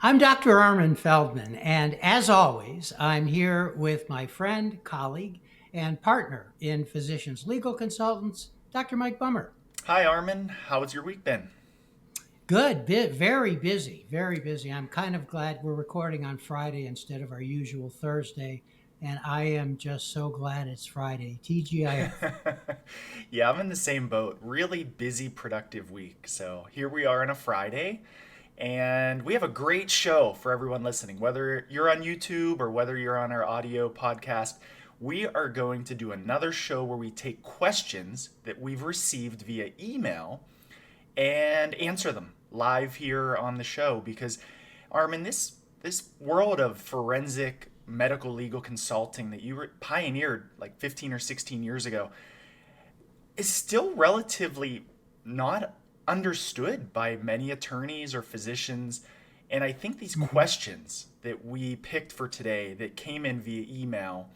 I'm Dr. Armin Feldman, and as always, I'm here with my friend, colleague, and partner in Physicians Legal Consultants, Dr. Mike Bummer. Hi, Armin. How's your week been? Good, very busy, very busy. I'm kind of glad we're recording on Friday instead of our usual Thursday, and I am just so glad it's Friday. TGIF. Yeah, I'm in the same boat. Really busy, productive week. So here we are on a Friday, and we have a great show for everyone listening. Whether you're on YouTube or whether you're on our audio podcast, we are going to do another show where we take questions that we've received via email and answer them live here on the show because Armin, this world of forensic medical legal consulting that you pioneered like 15 or 16 years ago is still relatively not understood by many attorneys or physicians. And I think these Mhm. questions that we picked for today that came in via email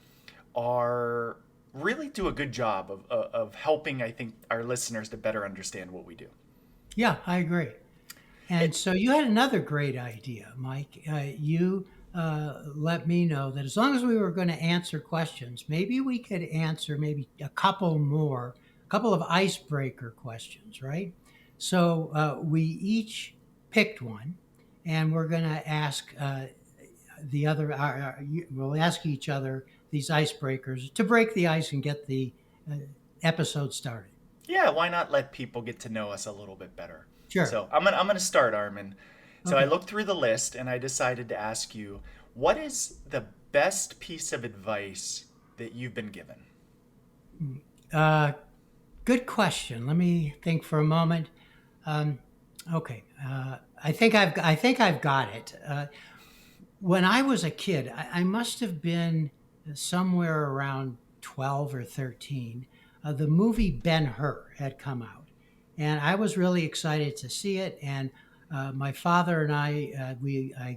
are really do a good job of helping, I think, our listeners to better understand what we do. Yeah, I agree. And It, so you had another great idea, Mike. You let me know that as long as we were going to answer questions, maybe we could answer maybe a couple more, a couple of icebreaker questions, right? So we each picked one, and we're going to ask the other. We'll ask each other these icebreakers to break the ice and get the uh, episode started. Yeah, why not let people get to know us a little bit better? Sure. So I'm gonna start, Armin. So I Okay. looked through the list and I decided to ask you, what is the best piece of advice that you've been given? Uh, Good question. Let me think for a moment. Um, okay, I think I've got it. When I was a kid, I must have been somewhere around 12 or 13. The movie Ben Hur had come out, and I was really excited to see it. And my father and I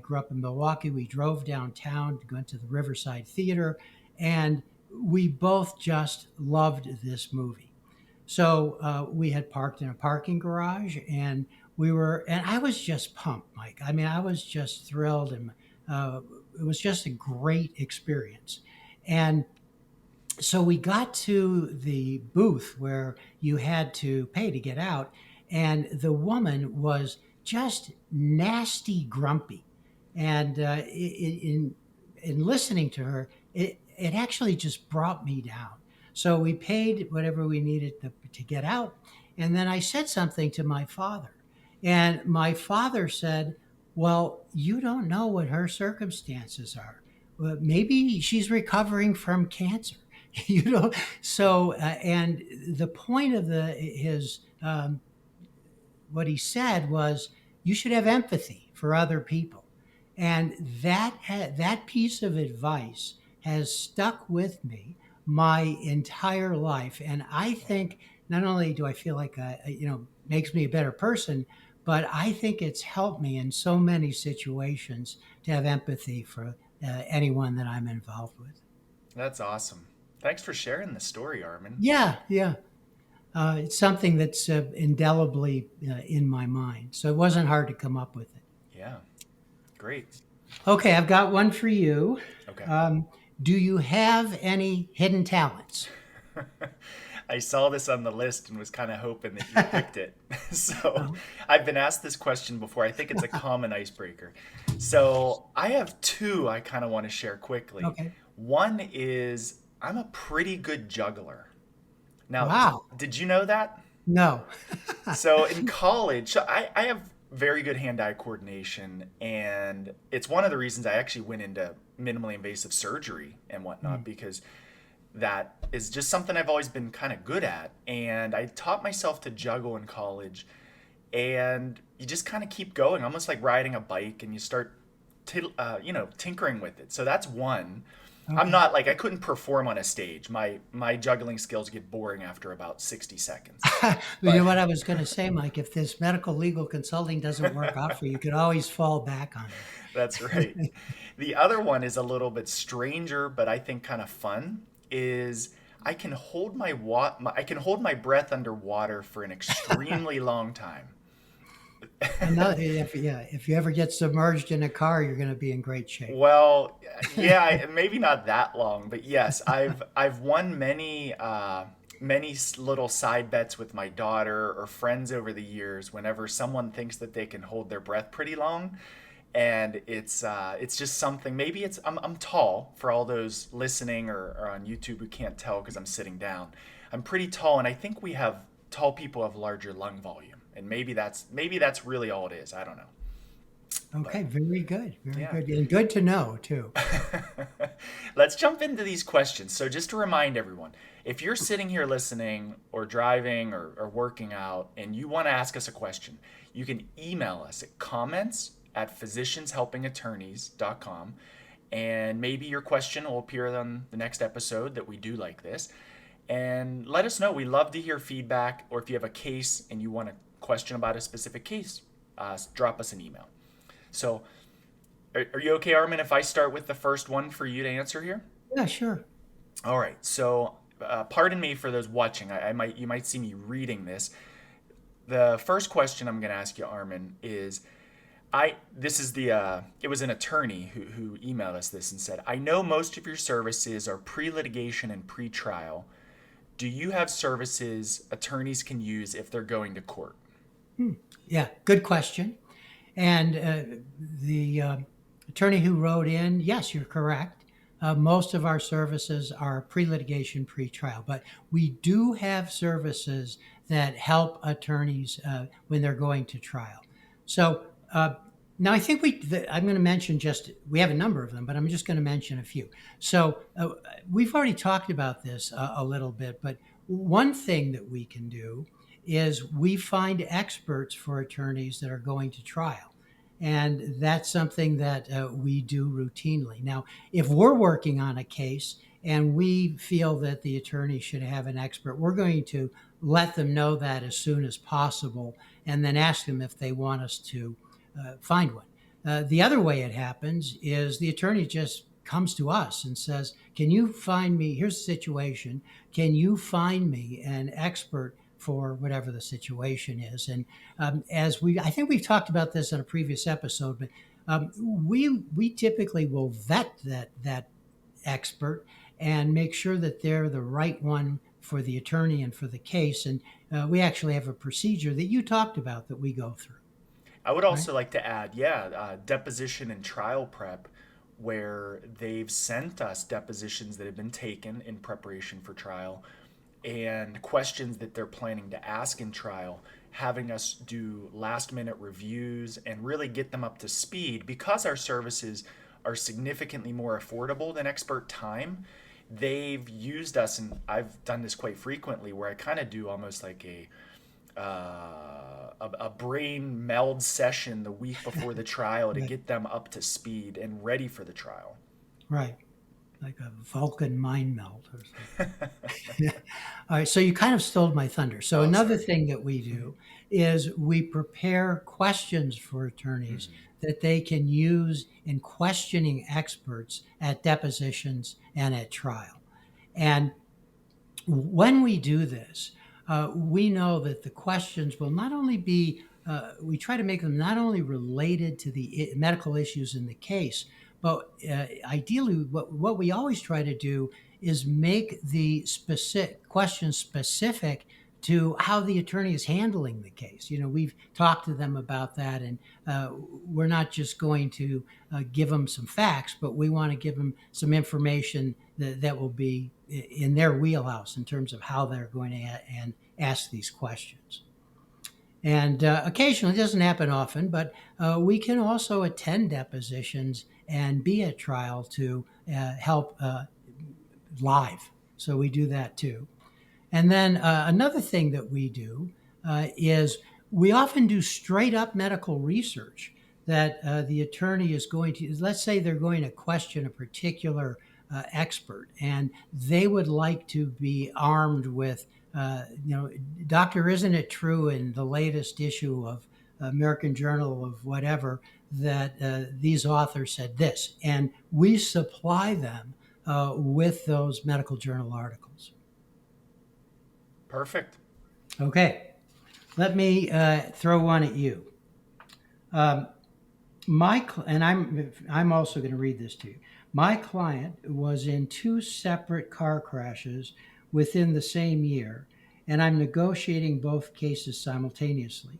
grew up in Milwaukee. We drove downtown, went to the Riverside Theater, and we both just loved this movie. So we had parked in a parking garage, and and I was just pumped, Mike. I mean, I was just thrilled, and uh, it was just a great experience. And so we got to the booth where you had to pay to get out, and the woman was just nasty grumpy. And in listening to her, it actually just brought me down. So we paid whatever we needed to get out, and then I said something to my father, and my father said, "Well, you don't know what her circumstances are. Well, maybe she's recovering from cancer." you know and the point of the his what he said was you should have empathy for other people, and that piece of advice has stuck with me my entire life. And I think not only do I feel like makes me a better person, but I think it's helped me in so many situations to have empathy for anyone that I'm involved with. That's awesome. Thanks for sharing the story, Armin. Yeah. It's something that's indelibly in my mind. So it wasn't hard to come up with it. Yeah, great. Okay, I've got one for you. Okay. Um, do you have any hidden talents? I saw this on the list and was kind of hoping that you picked it. So Uh-huh. I've been asked this question before. I think it's a common icebreaker. So I have two I kind of want to share quickly. Okay. One is I'm a pretty good juggler. Now, Wow. did you know that? No. So in college, I have very good hand-eye coordination, and it's one of the reasons I actually went into minimally invasive surgery and whatnot Mm. because that is just something I've always been kind of good at. And I taught myself to juggle in college, and you just kind of keep going, almost like riding a bike, and you start, tinkering with it. So that's one. I'm Okay. not like I couldn't perform on a stage. My juggling skills get boring after about 60 seconds. You know But what I was going to say, Mike? If this medical legal consulting doesn't work out for you, you could always fall back on that's right. it. The other one is a little bit stranger, but I think kind of fun. Is I can hold my breath underwater for an extremely long time. Another, if you ever get submerged in a car, you're going to be in great shape. Well, yeah, maybe not that long, but yes, I've won many little side bets with my daughter or friends over the years. Whenever someone thinks that they can hold their breath pretty long, and it's just something. Maybe I'm tall for all those listening or on YouTube who can't tell because I'm sitting down. I'm pretty tall, and I think we have tall people have larger lung volume, and maybe that's really all it is. I don't know, but Okay, very good, very yeah. good, and good to know too. Let's jump into these questions. So, just to remind everyone, if you're sitting here listening or driving or working out and you want to ask us a question, you can email us at comments@physicianshelpingattorneys.com. And maybe your question will appear on the next episode that we do like this. And let us know. We love to hear feedback, or if you have a case and you want a question about a specific case, drop us an email. So, are you okay, Armin, if I start with the first one for you to answer here? Yeah, sure. All right. So, pardon me for those watching. You might see me reading this. The first question I'm going to ask you, Armin, is this is it was an attorney who emailed us this and said, I know most of your services are pre-litigation and pre-trial. Do you have services attorneys can use if they're going to court? Yeah, good question. And the attorney who wrote in, yes, you're correct. Most of our services are pre-litigation, pre-trial, but we do have services that help attorneys when they're going to trial. So now I think I'm going to mention we have a number of them, but I'm just going to mention a few. So we've already talked about this a little bit, but one thing that we can do is we find experts for attorneys that are going to trial. And that's something that we do routinely. Now, if we're working on a case and we feel that the attorney should have an expert, we're going to let them know that as soon as possible and then ask them if they want us to find one. The other way it happens is the attorney just comes to us and says, can you find me, here's the situation, can you find me an expert for whatever the situation is? And I think we've talked about this in a previous episode, but we typically will vet that expert and make sure that they're the right one for the attorney and for the case. And we actually have a procedure that you talked about that we go through, I would right? also like to add, yeah, deposition and trial prep, where they've sent us depositions that have been taken in preparation for trial and questions that they're planning to ask in trial, having us do last minute reviews and really get them up to speed because our services are significantly more affordable than expert time. They've used us, and I've done this quite frequently, where I kind of do almost like a brain meld session the week before the trial to Right. get them up to speed and ready for the trial. Right. Like a Vulcan mind melt or something. All right, so you kind of stole my thunder. So Oh, another sorry. thing that we do is we prepare questions for attorneys Mm-hmm. that they can use in questioning experts at depositions and at trial. And when we do this, we know that the questions will not only be, we try to make them not only related to the medical issues in the case, but ideally, what we always try to do is make the specific questions specific to how the attorney is handling the case. You know, we've talked to them about that, and we're not just going to give them some facts, but we want to give them some information that will be in their wheelhouse in terms of how they're going to and ask these questions. And occasionally, it doesn't happen often, but we can also attend depositions and be at trial to help live. So we do that too. And then another thing that we do is we often do straight up medical research that the attorney is going to, let's say they're going to question a particular expert and they would like to be armed with, doctor, isn't it true in the latest issue of American Journal of whatever that these authors said this? And we supply them with those medical journal articles. Perfect. Okay, let me throw one at you. Um, and I'm also going to read this to you. My client was in two separate car crashes within the same year, and I'm negotiating both cases simultaneously.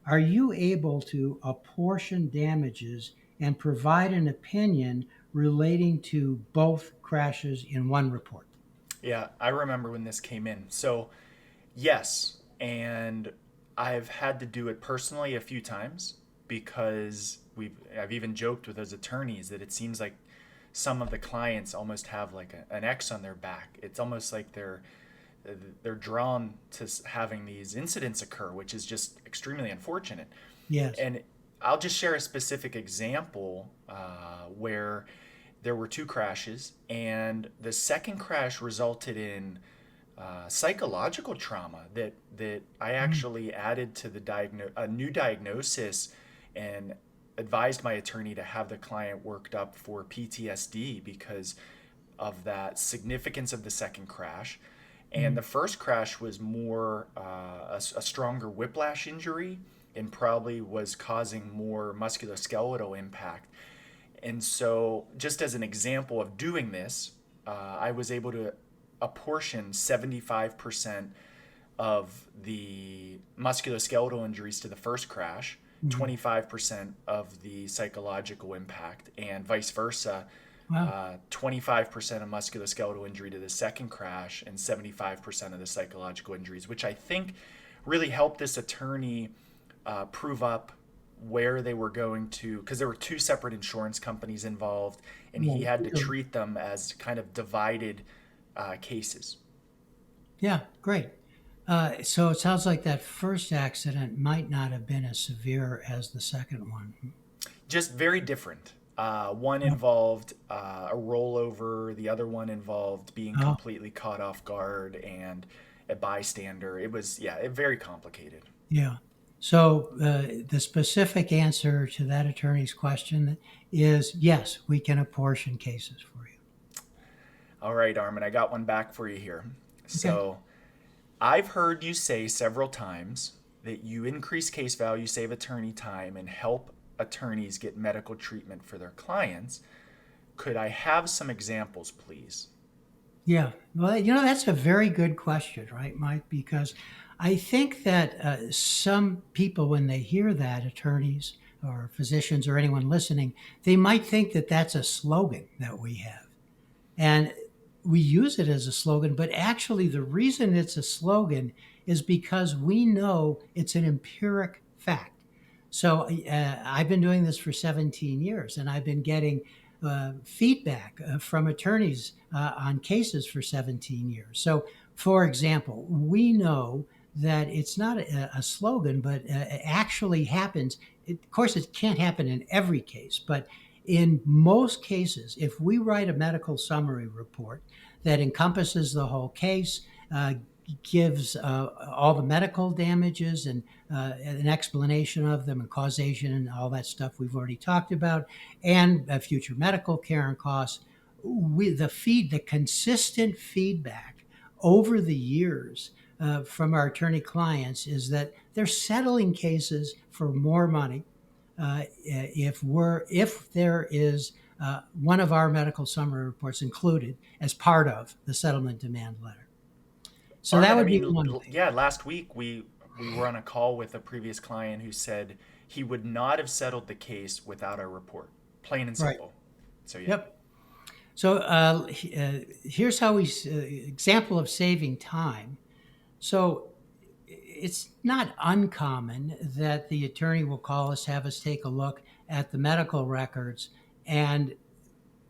Are you able to apportion damages and provide an opinion relating to both crashes in one report? Yeah, I remember when this came in. So, yes, and I've had to do it personally a few times because I've even joked with those attorneys that it seems like some of the clients almost have like an X on their back. It's almost like they're drawn to having these incidents occur, which is just extremely unfortunate. Yes. And I'll just share a specific example where there were two crashes, and the second crash resulted in psychological trauma that I Mm. actually added to a new diagnosis and advised my attorney to have the client worked up for PTSD because of that significance of the second crash. And Mm. the first crash was more a stronger whiplash injury and probably was causing more musculoskeletal impact. And so, just as an example of doing this, I was able to apportion 75% of the musculoskeletal injuries to the first crash, Mhm. 25% of the psychological impact, and vice versa. Wow. 25% of musculoskeletal injury to the second crash, and 75% of the psychological injuries, which I think really helped this attorney prove up where they were going to, because there were two separate insurance companies involved, and he Well, had to treat them as kind of divided cases. yeah, great. So it sounds like that first accident might not have been as severe as the second one. Just very different. One Yeah. involved a rollover, the other one involved being Oh, completely caught off guard and a bystander. It was, yeah, very complicated. yeah. So the specific answer to that attorney's question is yes, we can apportion cases for you. All right, Armin, I got one back for you here. Okay. So I've heard you say several times that you increase case value, save attorney time, and help attorneys get medical treatment for their clients. Could I have some examples, please? Yeah. Well, that's a very good question, right, Mike? Because I think that some people, when they hear that, attorneys or physicians or anyone listening, they might think that that's a slogan that we have. And we use it as a slogan, but actually, the reason it's a slogan is because we know it's an empiric fact. So I've been doing this for 17 years, and I've been getting feedback from attorneys on cases for 17 years. So, for example, we know that it's not a slogan, but it actually happens. Of course, it can't happen in every case, but in most cases, if we write a medical summary report that encompasses the whole case, gives all the medical damages and an explanation of them and causation and all that stuff we've already talked about, and future medical care and costs. The consistent feedback over the years from our attorney clients is that they're settling cases for more money if there is one of our medical summary reports included as part of the settlement demand letter. So that Armin, I would be mean, one thing. yeah, last week we were on a call with a previous client who said he would not have settled the case without our report. Plain and Right. simple. So yeah. Yep. So here's how we example of saving time. So it's not uncommon that the attorney will call us, have us take a look at the medical records, and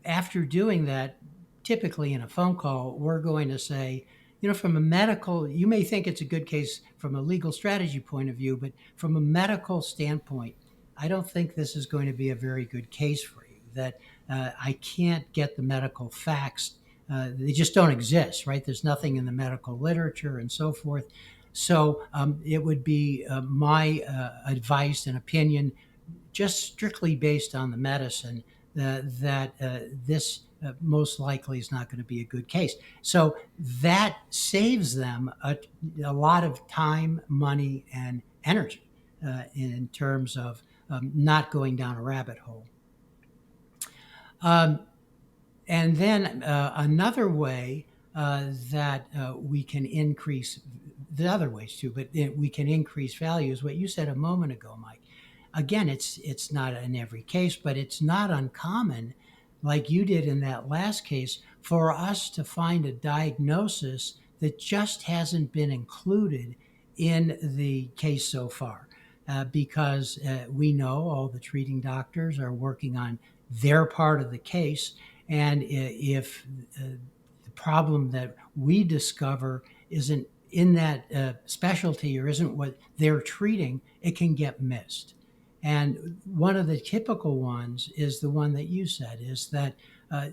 after doing that, typically in a phone call, we're going to say, from a medical, you may think it's a good case from a legal strategy point of view, but from a medical standpoint, I don't think this is going to be a very good case for you. That I can't get the medical facts. They just don't exist, right? There's nothing in the medical literature and so forth. So it would be my advice and opinion, just strictly based on the medicine, that this most likely is not going to be a good case. So that saves them a lot of time, money, and energy in terms of not going down a rabbit hole. Um, and then another way that we can increase, the other ways too, but we can increase value is what you said a moment ago, Mike. Again, it's not in every case, but it's not uncommon, like you did in that last case, for us to find a diagnosis that just hasn't been included in the case so far. Because we know all the treating doctors are working on their part of the case. And if the problem that we discover isn't in that specialty or isn't what they're treating, it can get missed. And one of the typical ones is the one that you said, is that uh,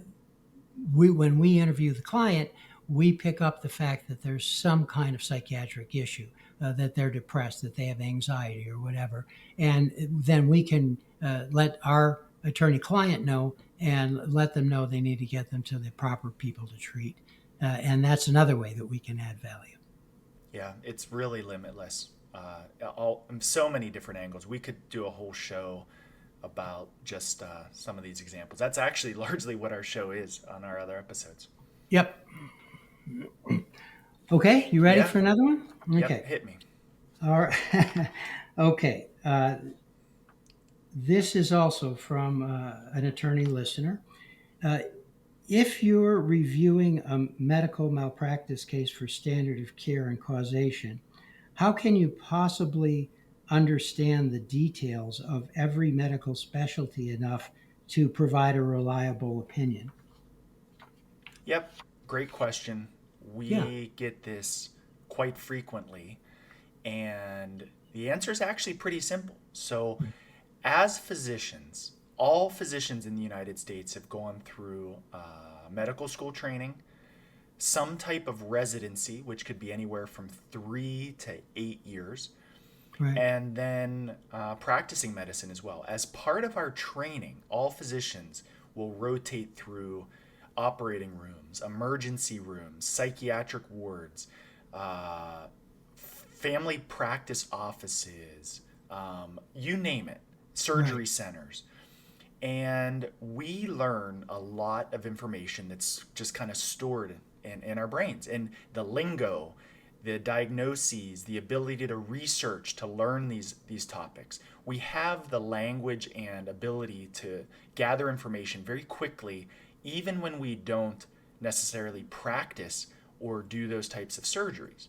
when we interview the client, we pick up the fact that there's some kind of psychiatric issue, that they're depressed, that they have anxiety or whatever. And then we can let our attorney client know and let them know they need to get them to the proper people to treat. And that's another way that we can add value. Yeah, it's really limitless. So many different angles. We could do a whole show about just some of these examples. That's actually largely what our show is on our other episodes. Yep. Okay, you ready Yeah. for another one? Yep. Okay. Hit me. All right. Okay. This is also from an attorney listener. Uh, if you're reviewing a medical malpractice case for standard of care and causation, how can you possibly understand the details of every medical specialty enough to provide a reliable opinion? Yep. Great question. Yeah. We get this quite frequently, and the answer is actually pretty simple. So, as physicians, all physicians in the United States have gone through medical school training, some type of residency, which could be anywhere from 3 to 8 years, Right. and then practicing medicine as well. As part of our training, all physicians will rotate through operating rooms, emergency rooms, psychiatric wards, family practice offices, you name it, surgery Right. centers. And we learn a lot of information that's just kind of stored in our brains. And the lingo, the diagnoses, the ability to research, to learn these topics. We have the language and ability to gather information very quickly, even when we don't necessarily practice or do those types of surgeries.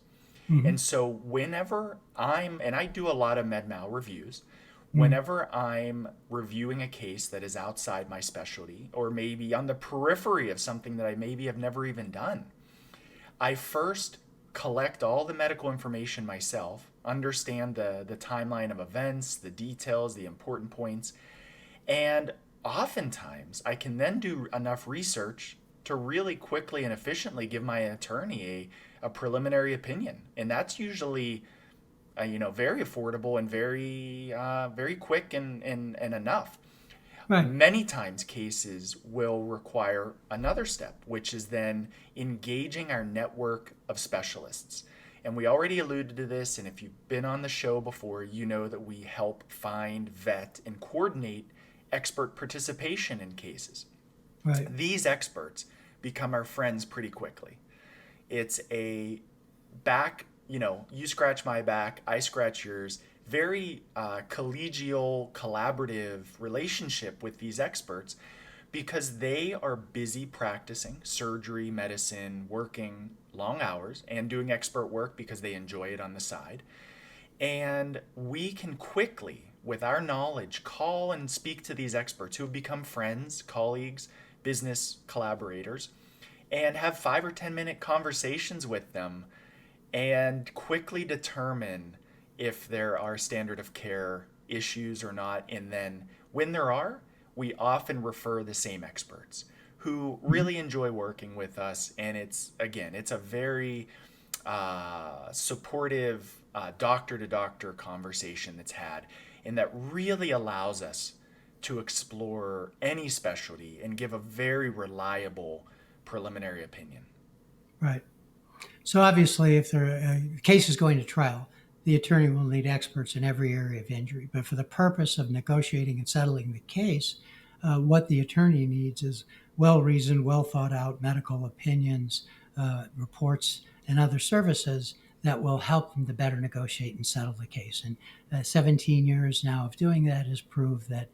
Mm-hmm. And so and I do a lot of med mal reviews, Mm-hmm. whenever I'm reviewing a case that is outside my specialty or maybe on the periphery of something that I maybe have never even done, I first collect all the medical information myself, understand the timeline of events, the details, the important points, and oftentimes I can then do enough research to really quickly and efficiently give my attorney a preliminary opinion. And that's usually very affordable and very quick and enough. Right. Many times cases will require another step, which is then engaging our network of specialists. And we already alluded to this, and if you've been on the show before, you know that we help find, vet, and coordinate expert participation in cases. Right. These experts become our friends pretty quickly. It's a you scratch my back, I scratch yours, very collegial, collaborative relationship with these experts because they are busy practicing surgery, medicine, working long hours, and doing expert work because they enjoy it on the side. And we can quickly, with our knowledge, call and speak to these experts who have become friends, colleagues, business collaborators, and have 5 or 10 minute conversations with them and quickly determine if there are standard of care issues or not. And then when there are, we often refer the same experts who Mm-hmm. really enjoy working with us. And it's a very supportive doctor to doctor conversation that's had, and that really allows us to explore any specialty and give a very reliable preliminary opinion. Right. So obviously, if the case is going to trial, the attorney will need experts in every area of injury. But for the purpose of negotiating and settling the case, what the attorney needs is well reasoned, well thought out medical opinions, reports, and other services that will help them to better negotiate and settle the case. And 17 years now of doing that has proved that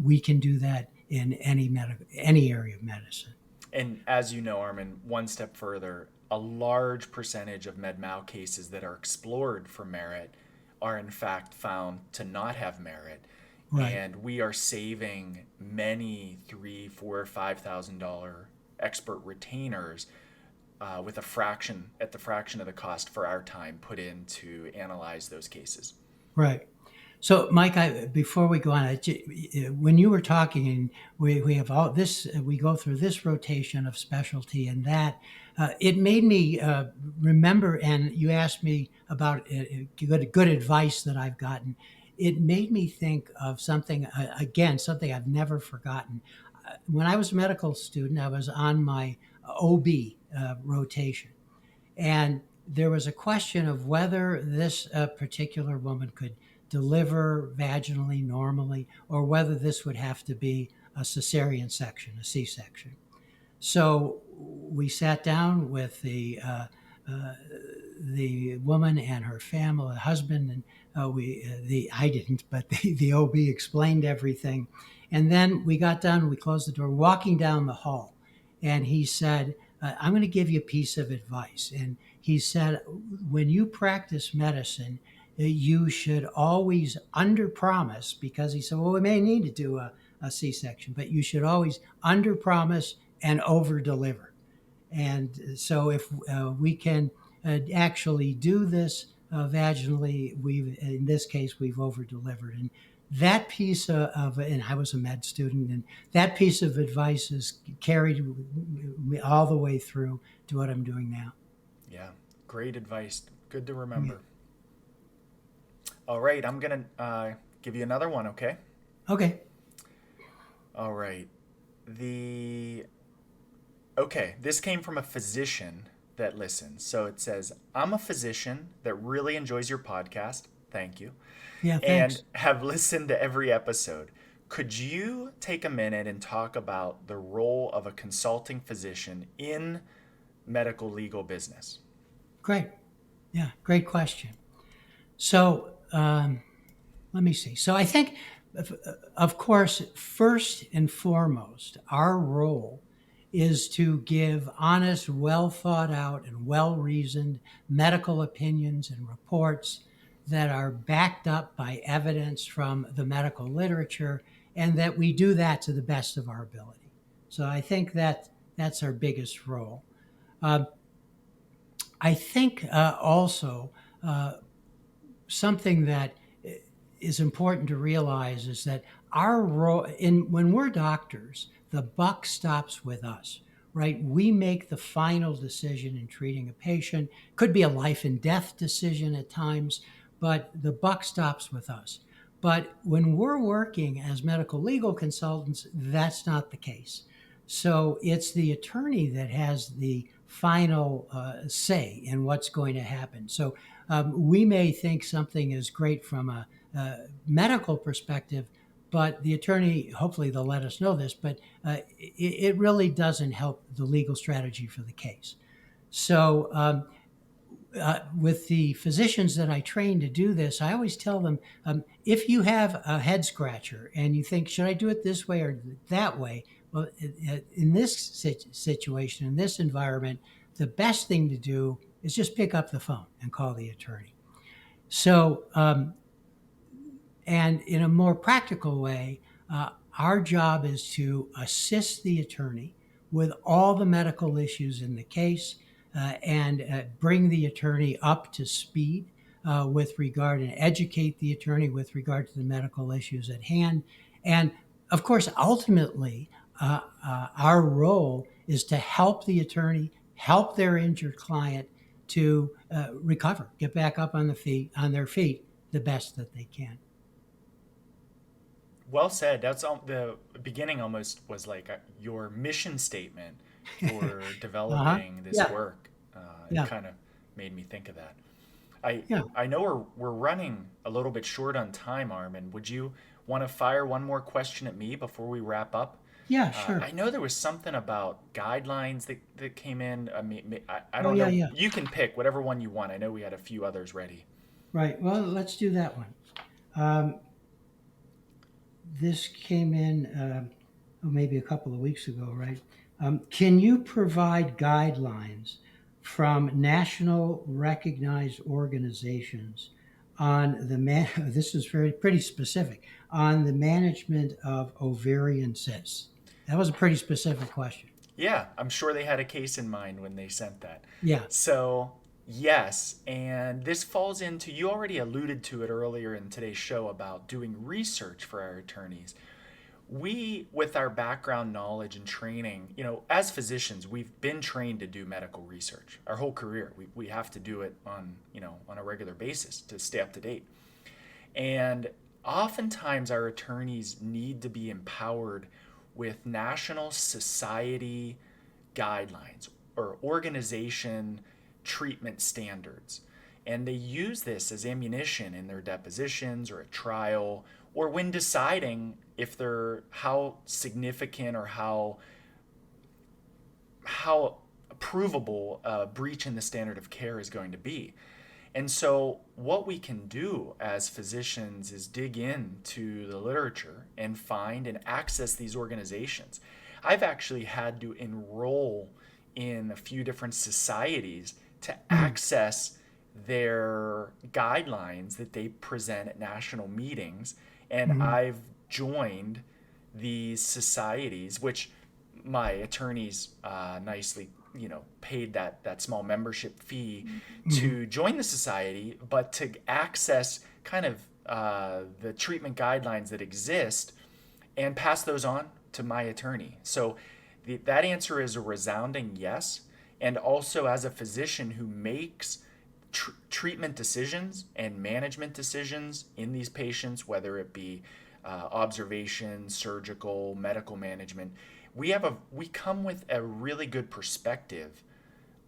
we can do that in any area of medicine. And as you know, Armin, one step further, a large percentage of med mal cases that are explored for merit are in fact found to not have merit. Right. And we are saving many three, four, $5,000 expert retainers with the fraction of the cost for our time put in to analyze those cases. Right. So, Mike, before we go on, when you were talking, and we have all this, we go through this rotation of specialty and that, it made me remember. And you asked me about good advice that I've gotten. It made me think of something again, something I've never forgotten. When I was a medical student, I was on my OB rotation, and there was a question of whether this particular woman could deliver vaginally normally or whether this would have to be a cesarean section, a C section. So we sat down with uh, the woman and her family, husband, and I didn't, but the OB explained everything, and then we got done. We closed the door, walking down the hall, and he said, "I'm going to give you a piece of advice." And he said, "When you practice medicine, you should always under promise," because he said, "Well, we may need to do a C-section, but you should always under promise and over deliver." And so if we can actually do this vaginally, in this case, we've over delivered. And that piece and I was a med student, and that piece of advice is carried me all the way through to what I'm doing now. Yeah, great advice. Good to Yeah. remember. All right, I'm going to give you another one, okay? Okay. All right. The Okay, this came from a physician that listens. So it says, "I'm a physician that really enjoys your podcast. Thank you. Yeah. And Thanks. have listened to every episode. Could you take a minute and talk about the role of a consulting physician in medical legal business?" Great. Yeah. Great question. So let me see. So I think, of course, first and foremost, our role is to give honest, well thought out, and well reasoned medical opinions and reports that are backed up by evidence from the medical literature, and that we do that to the best of our ability. So I think that that's our biggest role. Uh, I think also uh, something that is important to realize is that our role in when we're doctors, the buck stops with us, right? We make the final decision in treating a patient. Could be a life and death decision at times, but the buck stops with us. But when we're working as medical legal consultants, that's not the case. So it's the attorney that has the final say in what's going to happen. So we may think something is great from a medical perspective, but the attorney, hopefully they'll let us know this, but it really doesn't help the legal strategy for the case. So with the physicians that I train to do this, I always tell them, if you have a head scratcher and you think, should I do it this way or that way? Well, in this situation, in this environment, the best thing to do is just pick up the phone and call the attorney. So, and in a more practical way, our job is to assist the attorney with all the medical issues in the case and bring the attorney up to speed with regard and educate the attorney with regard to the medical issues at hand. And of course, ultimately, our role is to help the attorney, help their injured client to recover, get back up on their feet the best that they can. Well said. The beginning almost was like your mission statement for Uh-huh. developing this Yeah. work. It Yeah. kind of made me think of that. I Yeah. I know we're running a little bit short on time, Armin. Would you want to fire one more question at me before we wrap up? Yeah, I sure. know there was something about guidelines that came in. I Oh, don't yeah, know. yeah. You can pick whatever one you want. I know we had a few others ready. Right. Well, let's do that one. Um, this came in maybe a couple of weeks ago, right? Can you provide guidelines from national recognized organizations on the man? This is very pretty specific on the management of ovarian cysts. That was a pretty specific question. Yeah, I'm sure they had a case in mind when they sent that. Yeah. So, yes, and this falls into, you already alluded to it earlier in today's show about doing research for our attorneys. We, with our background knowledge and training, as physicians, we've been trained to do medical research our whole career. We have to do it on a regular basis to stay up to date. And oftentimes, our attorneys need to be empowered with national society guidelines or organization treatment standards. And they use this as ammunition in their depositions or at trial or when deciding if they're how significant or how provable a breach in the standard of care is going to be. And so, what we can do as physicians is dig into the literature and find and access these organizations. I've actually had to enroll in a few different societies to Mm, access their guidelines that they present at national meetings. And mhm, I've joined these societies, which my attorneys nicely paid that small membership fee mhm. to join the society, but to access kind of the treatment guidelines that exist and pass those on to my attorney. So that answer is a resounding yes. And also, as a physician who makes treatment decisions and management decisions in these patients, whether it be observation, surgical, medical management, we come with a really good perspective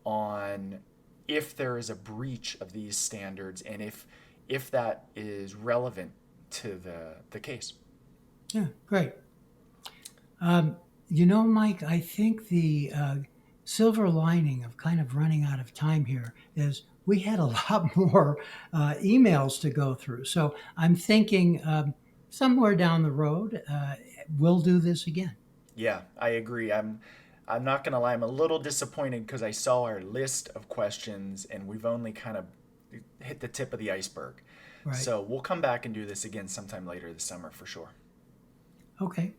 on if there is a breach of these standards and if that is relevant to the case. Yeah, great. Mike, I think the silver lining of kind of running out of time here is we had a lot more emails to go through. So I'm thinking somewhere down the road, we'll do this again. Yeah, I agree. I'm not gonna lie. I'm a little disappointed because I saw our list of questions and we've only kind of hit the tip of the iceberg. Right. So we'll come back and do this again sometime later this summer for sure. Okay.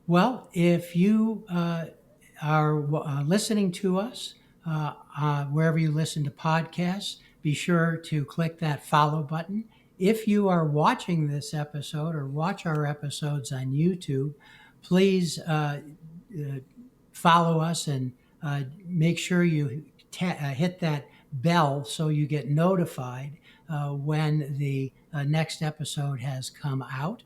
Well, if you are listening to us wherever you listen to podcasts, be sure to click that follow button. If you are watching this episode or watch our episodes on YouTube, please uh, follow us and make sure you hit that bell so you get notified when the next episode has come out.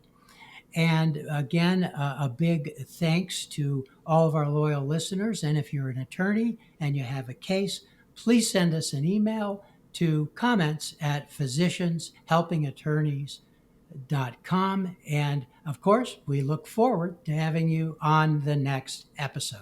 And again, a big thanks to all of our loyal listeners. And if you're an attorney and you have a case, please send us an email to comments at physicianshelpingattorneys.com. And of course, we look forward to having you on the next episode.